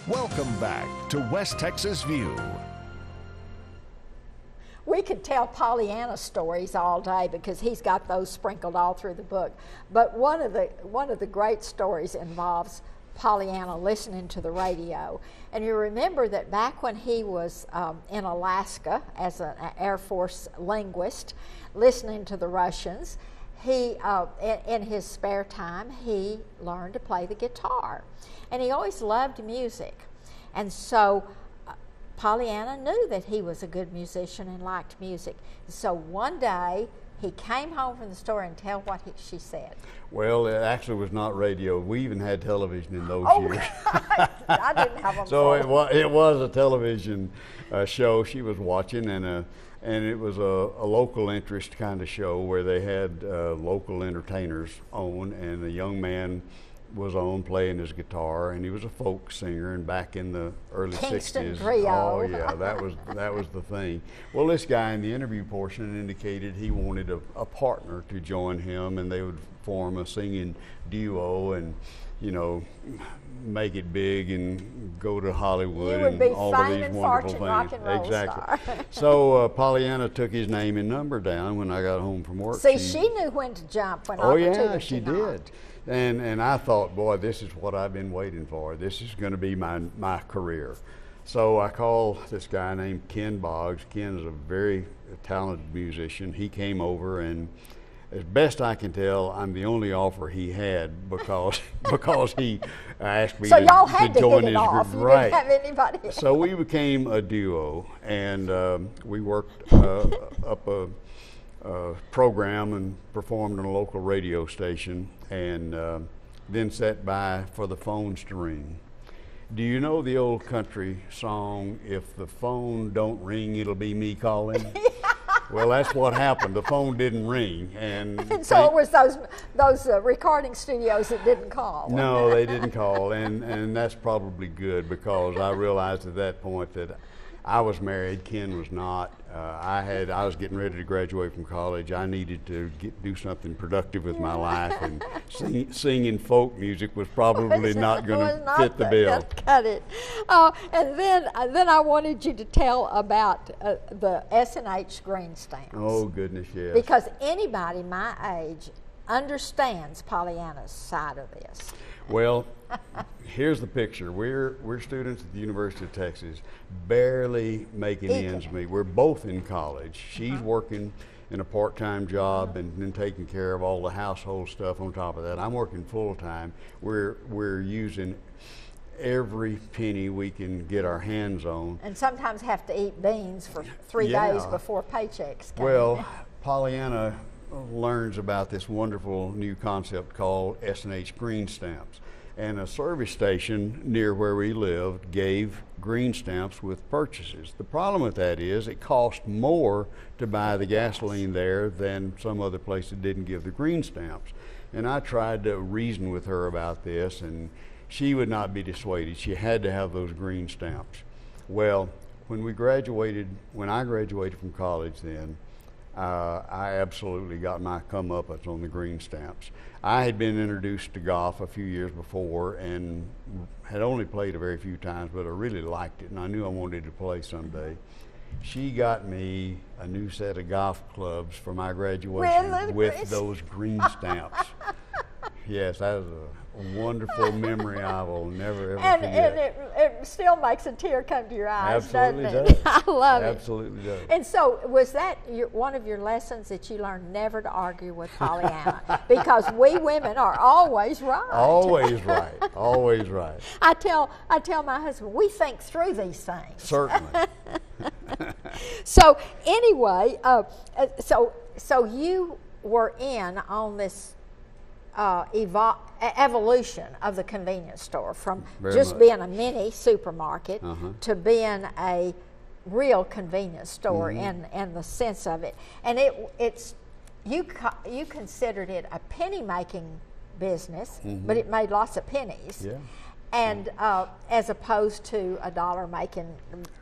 Welcome back to West Texas View. We could tell Pollyanna stories all day because he's got those sprinkled all through the book. But one of the great stories involves Pollyanna listening to the radio. And you remember that back when he was in Alaska as an Air Force linguist, listening to the Russians, he in his spare time he learned to play the guitar, and he always loved music. And so Pollyanna knew that he was a good musician and liked music. So one day he came home from the store, and tell what she said. Well, it actually was not radio. We even had television in those years. I didn't have them. So it was a television show she was watching, and it was a local interest kind of show where they had local entertainers on, and a young man was on playing his guitar, and he was a folk singer, and back in the early Kingston 60s. Trio. Oh yeah, that was the thing. Well, this guy in the interview portion indicated he wanted a partner to join him, and they would form a singing duo, and make it big and go to Hollywood and all of these wonderful things. Rock and roll exactly. Star. So Pollyanna took his name and number down when I got home from work. See, she knew when to jump when opportunity. Oh yeah, she did. And I thought, boy, this is what I've been waiting for. This is going to be my career. So I called this guy named Ken Boggs. Ken is a very talented musician. He came over, and as best I can tell, I'm the only offer he had because he asked me so y'all had to join hit it his off. group. You Right. didn't have anybody else. So we became a duo, and we worked up a program and performed on a local radio station, and then sat by for the phones to ring. Do you know the old country song, "If the phone don't ring, it'll be me calling"? Well, that's what happened. The phone didn't ring, and so it was those recording studios that didn't call. No, they didn't call, and that's probably good, because I realized at that point that I was married, Ken was not. I was getting ready to graduate from college. I needed to do something productive with my life, and singing folk music was probably not going to fit the bill. Cut it. And then I wanted you to tell about the S&H green stamps. Oh goodness, yes. Because anybody my age understands Pollyanna's side of this. Well, here's the picture. We're students at the University of Texas, barely making ends meet. We're both in college. She's working in a part-time job and then taking care of all the household stuff on top of that. I'm working full-time. We're using every penny we can get our hands on. And sometimes have to eat beans for 3 days before paychecks come. Well, Pollyanna learns about this wonderful new concept called S&H green stamps. And a service station near where we lived gave green stamps with purchases. The problem with that is it cost more to buy the gasoline there than some other place that didn't give the green stamps. And I tried to reason with her about this, and she would not be dissuaded. She had to have those green stamps. Well, when I graduated from college then, I absolutely got my comeuppance on the green stamps. I had been introduced to golf a few years before and had only played a very few times, but I really liked it, and I knew I wanted to play someday. She got me a new set of golf clubs for my graduation with those green stamps. Yes, that was a wonderful memory I will never ever forget. And it still makes a tear come to your eyes, Absolutely doesn't it? does. I love it. Absolutely does. And so, was that one of your lessons, that you learned never to argue with Pollyanna? Because we women are always right. Always right. Always right. I tell my husband, we think through these things. Certainly. So anyway, so you were in on this evolution of the convenience store, from being a mini supermarket to being a real convenience store in the sense of it. And you considered it a penny making business, but it made lots of pennies. Yeah. And as opposed to a dollar making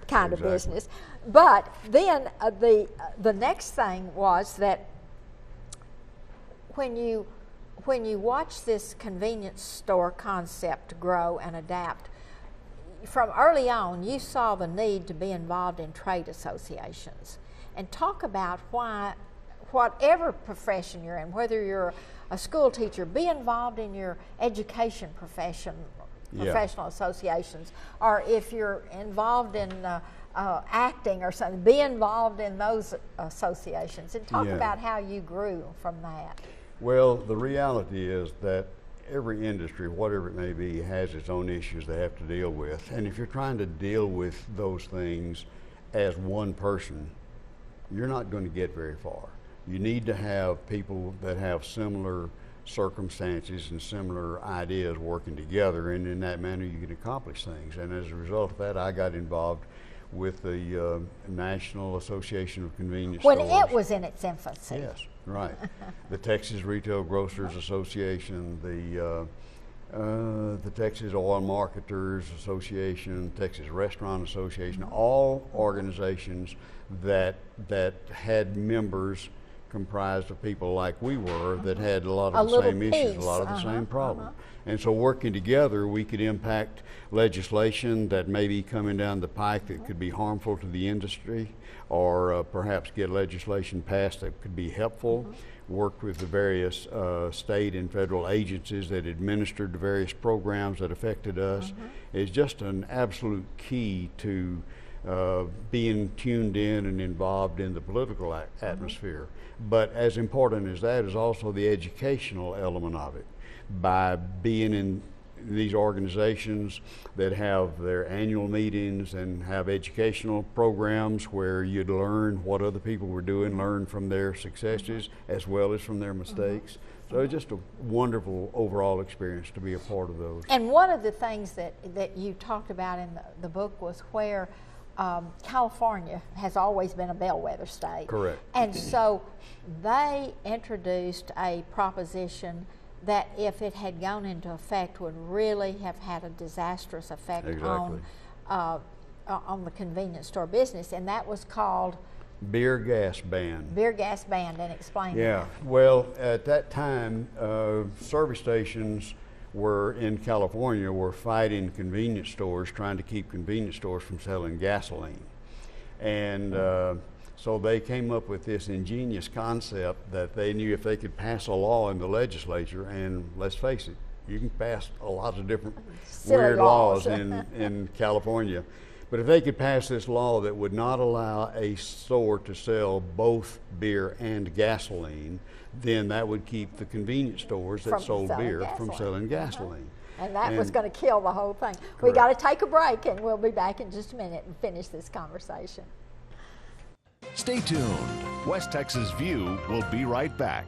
kind of business. But then the next thing was that when you watch this convenience store concept grow and adapt, from early on, you saw the need to be involved in trade associations. And talk about why, whatever profession you're in, whether you're a school teacher, be involved in your education professional associations, or if you're involved in acting or something, be involved in those associations, and talk about how you grew from that. Well, the reality is that every industry, whatever it may be, has its own issues they have to deal with. And if you're trying to deal with those things as one person, you're not going to get very far. You need to have people that have similar circumstances and similar ideas working together, and in that manner you can accomplish things. And as a result of that, I got involved with the National Association of Convenience When Stores. it was in its infancy. Yes, right. The Texas Retail Grocers Association, the Texas Oil Marketers Association, Texas Restaurant Association, all organizations that had members comprised of people like we were that had a lot of the same issues, a lot of the same problems. And so working together, we could impact legislation that may be coming down the pike that could be harmful to the industry, or perhaps get legislation passed that could be helpful. Worked with the various state and federal agencies that administered the various programs that affected us. It's just an absolute key to being tuned in and involved in the political atmosphere. But as important as that is also the educational element of it. By being in these organizations that have their annual meetings and have educational programs where you'd learn what other people were doing, learn from their successes as well as from their mistakes. So it's just a wonderful overall experience to be a part of those. And one of the things that you talked about in the book was where California has always been a bellwether state. Correct. And so they introduced a proposition that if it had gone into effect would really have had a disastrous effect on the convenience store business, and that was called beer gas ban. Beer gas ban, and explain that. Yeah, well, at that time, service stations in California were fighting convenience stores, trying to keep convenience stores from selling gasoline. And so they came up with this ingenious concept that they knew if they could pass a law in the legislature, and let's face it, you can pass a lot of different weird laws in California, but if they could pass this law that would not allow a store to sell both beer and gasoline, then that would keep the convenience stores that sold beer from selling gasoline. And that was going to kill the whole thing. We got to take a break, and we'll be back in just a minute and finish this conversation. Stay tuned. West Texas View will be right back.